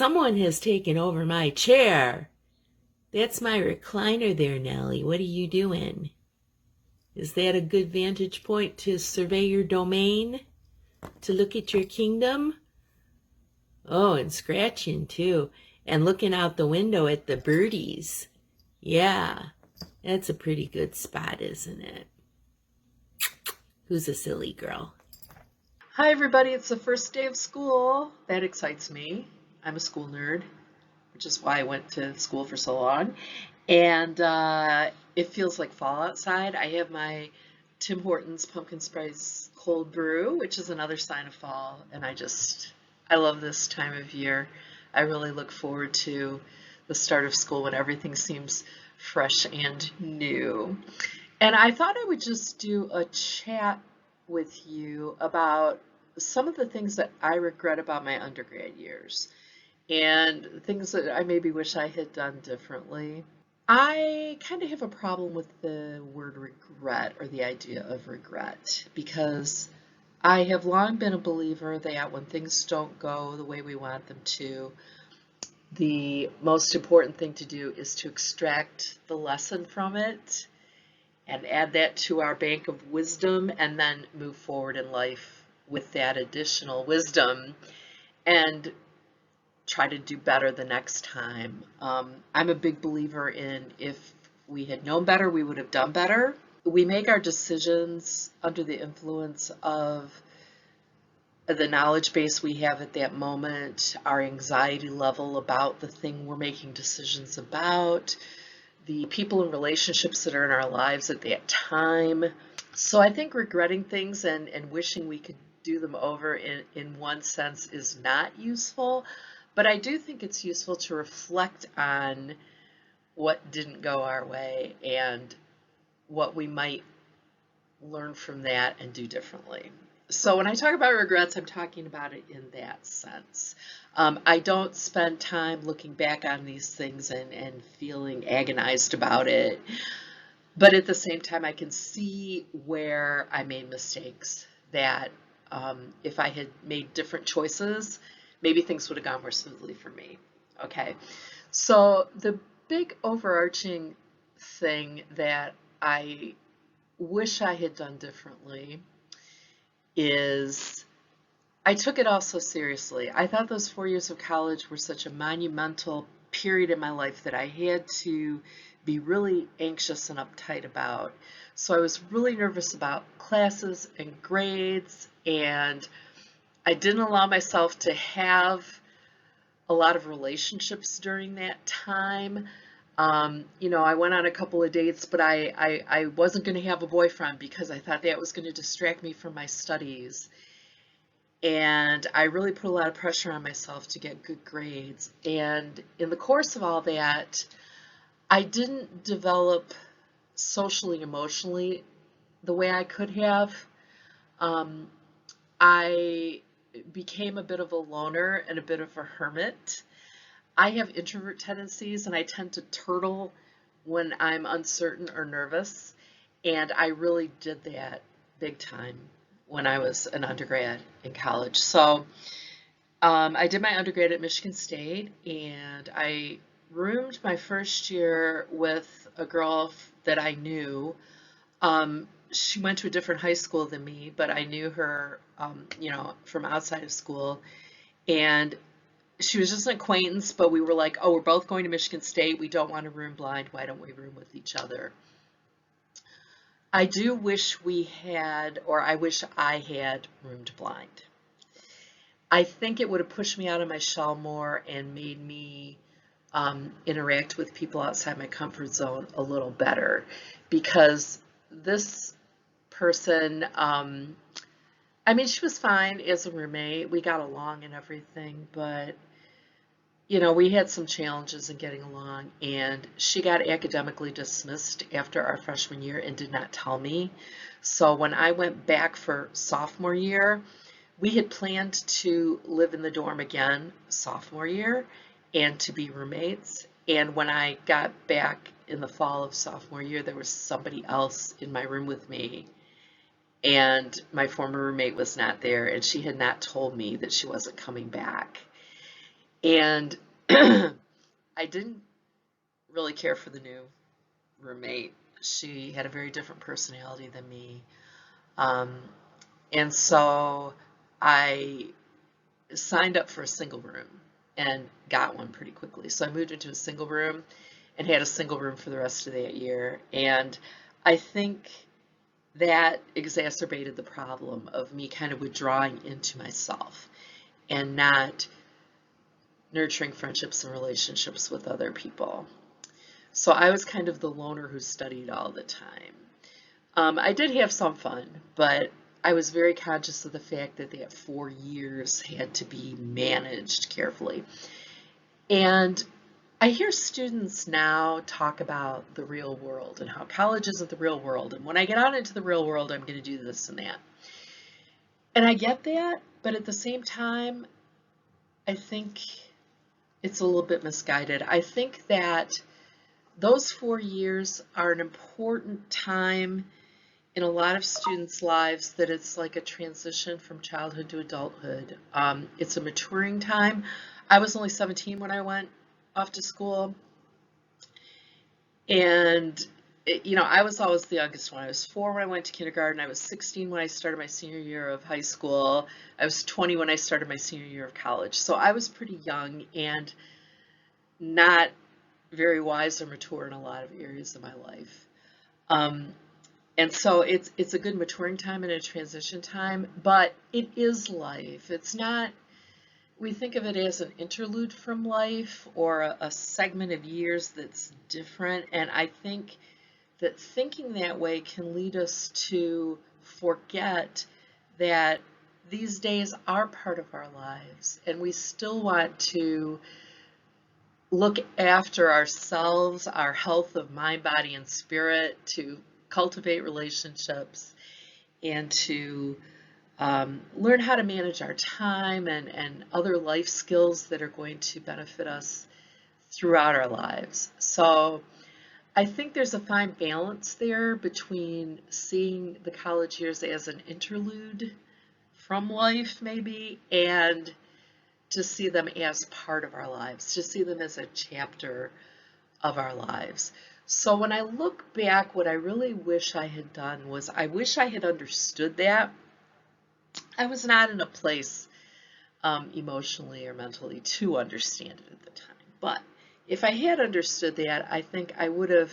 Someone has taken over my chair. That's my recliner there, Nellie. What are you doing? Is that a good vantage point to survey your domain? To look at your kingdom? Oh, and scratching too. And looking out the window at the birdies. Yeah, that's a pretty good spot, isn't it? Who's a silly girl? Hi, everybody. It's the first day of school. That excites me. I'm a school nerd, which is why I went to school for so long. And it feels like fall outside. I have my Tim Hortons pumpkin spice cold brew, which is another sign of fall. And I love this time of year. I really look forward to the start of school when everything seems fresh and new. And I thought I would just do a chat with you about some of the things that I regret about my undergrad years and things that I maybe wish I had done differently. I kind of have a problem with the word regret or the idea of regret because I have long been a believer that when things don't go the way we want them to, the most important thing to do is to extract the lesson from it and add that to our bank of wisdom and then move forward in life with that additional wisdom and try to do better the next time. I'm a big believer in if we had known better, we would have done better. We make our decisions under the influence of the knowledge base we have at that moment, our anxiety level about the thing we're making decisions about, the people and relationships that are in our lives at that time. So I think regretting things and wishing we could do them over in one sense is not useful, but I do think it's useful to reflect on what didn't go our way and what we might learn from that and do differently. So when I talk about regrets, I'm talking about it in that sense. I don't spend time looking back on these things and feeling agonized about it. But at the same time, I can see where I made mistakes that if I had made different choices, maybe things would have gone more smoothly for me. Okay. So the big overarching thing that I wish I had done differently is I took it all so seriously. I thought those 4 years of college were such a monumental period in my life that I had to be really anxious and uptight about. So I was really nervous about classes and grades, and I didn't allow myself to have a lot of relationships during that time. I went on a couple of dates, but I wasn't going to have a boyfriend because I thought that was going to distract me from my studies. And I really put a lot of pressure on myself to get good grades. And in the course of all that, I didn't develop socially, emotionally the way I could have. Um, I became a bit of a loner and a bit of a hermit. I have introvert tendencies and I tend to turtle when I'm uncertain or nervous. And I really did that big time when I was an undergrad in college. So I did my undergrad at Michigan State and I roomed my first year with a girl that I knew. She went to a different high school than me, but I knew her, from outside of school. And she was just an acquaintance, but we were like, oh, we're both going to Michigan State. We don't want to room blind. Why don't we room with each other? I do wish we had, or I wish I had roomed blind. I think it would have pushed me out of my shell more and made me interact with people outside my comfort zone a little better because this person, she was fine as a roommate. We got along and everything, but we had some challenges in getting along, and she got academically dismissed after our freshman year and did not tell me. So when I went back for sophomore year, we had planned to live in the dorm again sophomore year and to be roommates. And when I got back in the fall of sophomore year, there was somebody else in my room with me, and my former roommate was not there, and she had not told me that she wasn't coming back. And I didn't really care for the new roommate. She had a very different personality than me. Um, and so I signed up for a single room and got one pretty quickly. So I moved into a single room and had a single room for the rest of that year. And I think that exacerbated the problem of me kind of withdrawing into myself and not nurturing friendships and relationships with other people. So I was kind of the loner who studied all the time. I did have some fun, but I was very conscious of the fact that that 4 years had to be managed carefully. And I hear students now talk about the real world and how college isn't the real world. And when I get out into the real world, I'm going to do this and that. And I get that, but at the same time, I think it's a little bit misguided. I think that those 4 years are an important time in a lot of students' lives, that it's like a transition from childhood to adulthood. It's a maturing time. I was only 17 when I went off to school, and I was always the youngest one. I was 4 when I went to kindergarten. I was 16 when I started my senior year of high school. I was 20 when I started my senior year of college. So I was pretty young and not very wise or mature in a lot of areas of my life. Um, And so it's a good maturing time and a transition time, but it is life. It's not, we think of it as an interlude from life or a segment of years that's different. And I think that thinking that way can lead us to forget that these days are part of our lives and we still want to look after ourselves, our health of mind, body, and spirit, to cultivate relationships, and to learn how to manage our time and other life skills that are going to benefit us throughout our lives. So I think there's a fine balance there between seeing the college years as an interlude from life, maybe, and to see them as part of our lives, to see them as a chapter of our lives. So when I look back, what I really wish I had done was I wish I had understood that. I was not in a place emotionally or mentally to understand it at the time. But if I had understood that, I think I would have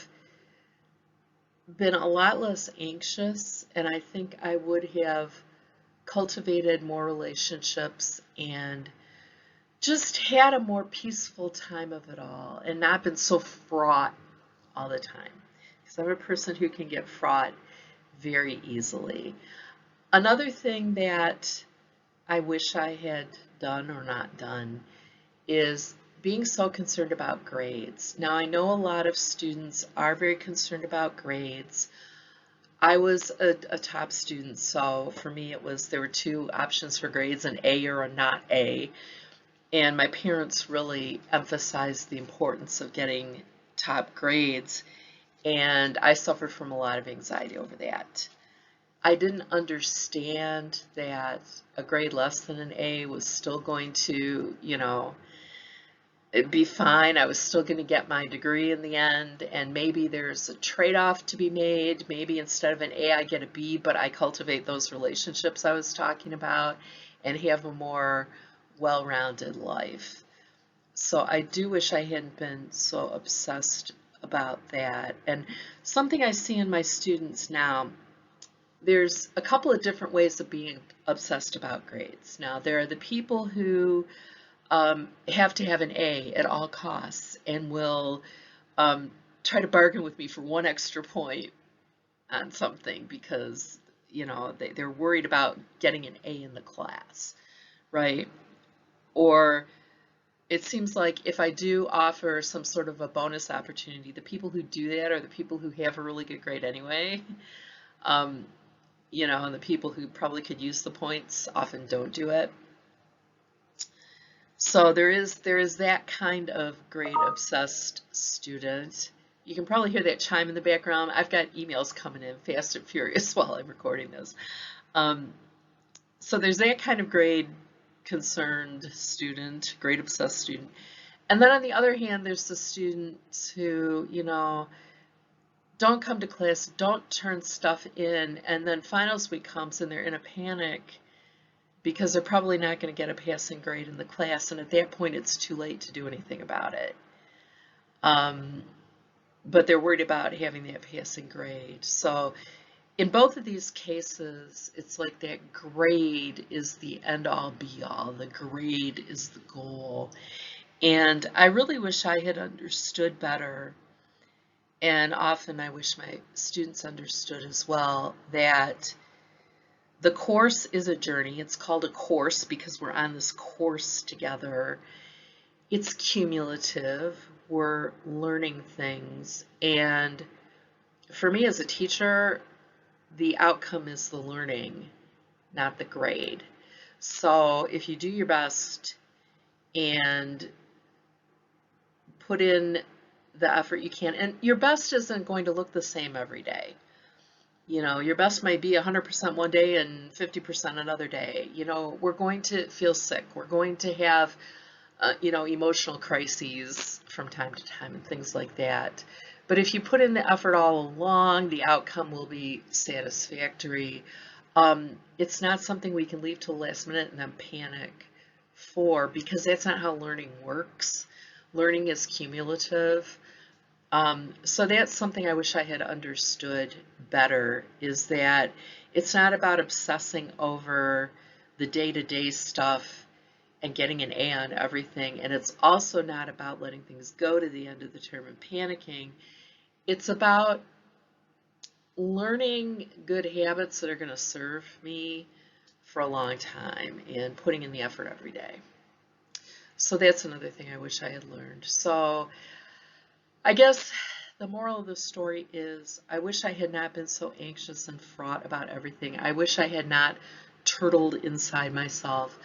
been a lot less anxious, and I think I would have cultivated more relationships and just had a more peaceful time of it all and not been so fraught all the time. Because I'm a person who can get fraught very easily. Another thing that I wish I had done or not done is being so concerned about grades. Now, I know a lot of students are very concerned about grades. I was a top student, so for me there were two options for grades, an A or a not A. And my parents really emphasized the importance of getting top grades, and I suffered from a lot of anxiety over that. I didn't understand that a grade less than an A was still going to, it'd be fine. I was still going to get my degree in the end, and maybe there's a trade-off to be made. Maybe instead of an A, I get a B, but I cultivate those relationships I was talking about and have a more well-rounded life. So I do wish I hadn't been so obsessed about that. And something I see in my students now, there's a couple of different ways of being obsessed about grades. Now, there are the people who have to have an A at all costs and will try to bargain with me for one extra point on something because, they're worried about getting an A in the class, right? Or it seems like if I do offer some sort of a bonus opportunity, the people who do that are the people who have a really good grade anyway. Um, and the people who probably could use the points often don't do it. So there is that kind of grade obsessed student. You can probably hear that chime in the background. I've got emails coming in fast and furious while I'm recording this. So there's that kind of grade concerned student, grade obsessed student. And then on the other hand, there's the students who, don't come to class, don't turn stuff in, and then finals week comes and they're in a panic because they're probably not going to get a passing grade in the class, and at that point it's too late to do anything about it. But they're worried about having that passing grade. So in both of these cases, it's like that grade is the end-all be-all. The grade is the goal. And I really wish I had understood better, and often I wish my students understood as well, that the course is a journey. It's called a course because we're on this course together. It's cumulative. We're learning things. And for me as a teacher, the outcome is the learning, not the grade. So if you do your best and put in the effort you can, and your best isn't going to look the same every day. Your best might be 100% one day and 50% another day. We're going to feel sick. We're going to have, emotional crises from time to time and things like that. But if you put in the effort all along, the outcome will be satisfactory. It's not something we can leave till the last minute and then panic for, because that's not how learning works. Learning is cumulative. So that's something I wish I had understood better, is that it's not about obsessing over the day-to-day stuff and getting an A on everything. And it's also not about letting things go to the end of the term and panicking. It's about learning good habits that are going to serve me for a long time and putting in the effort every day. So that's another thing I wish I had learned. So I guess the moral of the story is I wish I had not been so anxious and fraught about everything. I wish I had not turtled inside myself.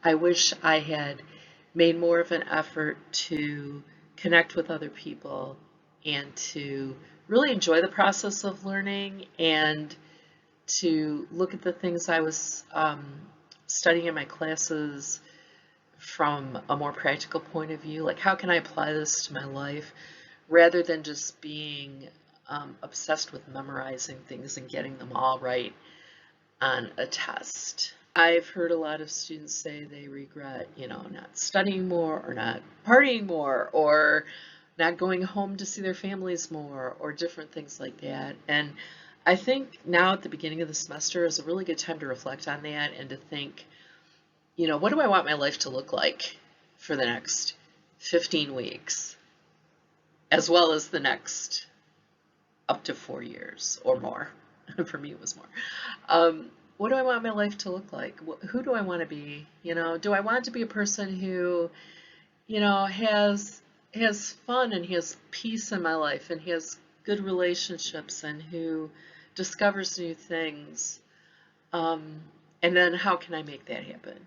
I wish I had made more of an effort to connect with other people and to really enjoy the process of learning, and to look at the things I was studying in my classes from a more practical point of view. Like, how can I apply this to my life, rather than just being obsessed with memorizing things and getting them all right on a test. I've heard a lot of students say they regret, not studying more, or not partying more, or not going home to see their families more, or different things like that. And I think now at the beginning of the semester is a really good time to reflect on that and to think, what do I want my life to look like for the next 15 weeks, as well as the next up to 4 years or more. For me, it was more. What do I want my life to look like? Who do I want to be? Do I want to be a person who, has fun and has peace in my life and has good relationships and who discovers new things? And then how can I make that happen?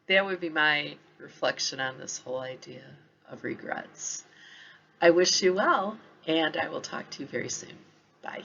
That would be my reflection on this whole idea of regrets. I wish you well, and I will talk to you very soon. Bye.